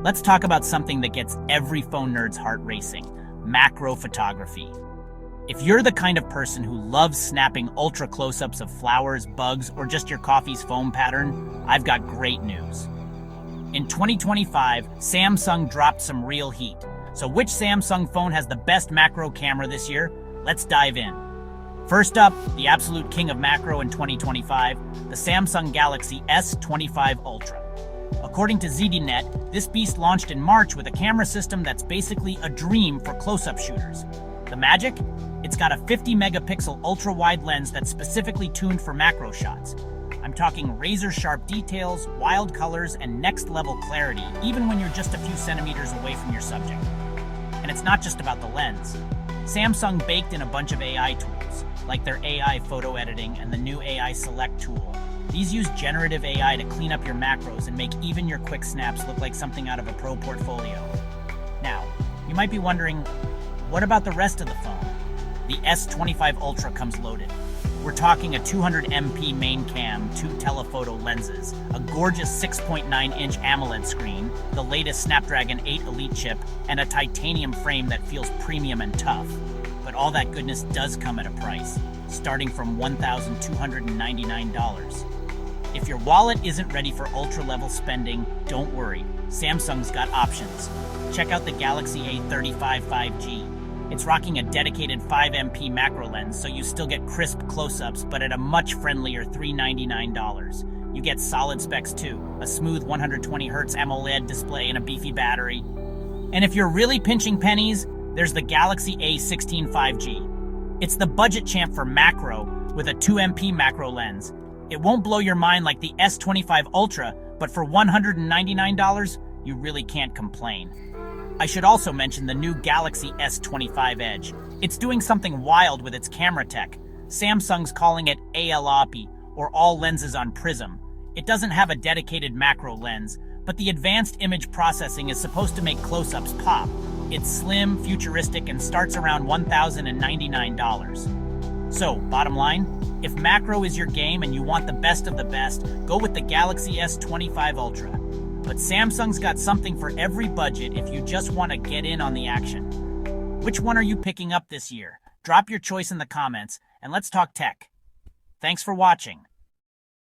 Let's talk about something that gets every phone nerd's heart racing: macro photography. If you're the kind of person who loves snapping ultra close-ups of flowers, bugs, or just your coffee's foam pattern, I've got great news. In 2025, Samsung dropped some real heat. So which Samsung phone has the best macro camera this year? Let's dive in. First up, the absolute king of macro in 2025, the Samsung Galaxy S25 Ultra. According to ZDNet, this beast launched in March with a camera system that's basically a dream for close-up shooters. The magic? It's got a 50-megapixel ultra-wide lens that's specifically tuned for macro shots. I'm talking razor-sharp details, wild colors, and next-level clarity, even when you're just a few centimeters away from your subject. And it's not just about the lens. Samsung baked in a bunch of AI tools, like their AI photo editing and the new AI Select tool. These use generative AI to clean up your macros and make even your quick snaps look like something out of a pro portfolio. Now, you might be wondering, what about the rest of the phone? The S25 Ultra comes loaded. We're talking a 200MP main cam, 2 telephoto lenses, a gorgeous 6.9-inch AMOLED screen, the latest Snapdragon 8 Elite chip, and a titanium frame that feels premium and tough. But all that goodness does come at a price, starting from $1,299. If your wallet isn't ready for ultra-level spending, don't worry. Samsung's got options. Check out the Galaxy A35 5G. It's rocking a dedicated 5MP macro lens, so you still get crisp close-ups, but at a much friendlier $399. You get solid specs too, a smooth 120Hz AMOLED display and a beefy battery. And if you're really pinching pennies, there's the Galaxy A16 5G. It's the budget champ for macro with a 2MP macro lens. It won't blow your mind like the S25 Ultra, but for $199, you really can't complain. I should also mention the new Galaxy S25 Edge. It's doing something wild with its camera tech. Samsung's calling it ALOP, or all lenses on prism. It doesn't have a dedicated macro lens, but the advanced image processing is supposed to make close-ups pop. It's slim, futuristic, and starts around $1,099. So, bottom line, if macro is your game and you want the best of the best, go with the Galaxy S25 Ultra. But Samsung's got something for every budget if you just want to get in on the action. Which one are you picking up this year? Drop your choice in the comments, and let's talk tech. Thanks for watching.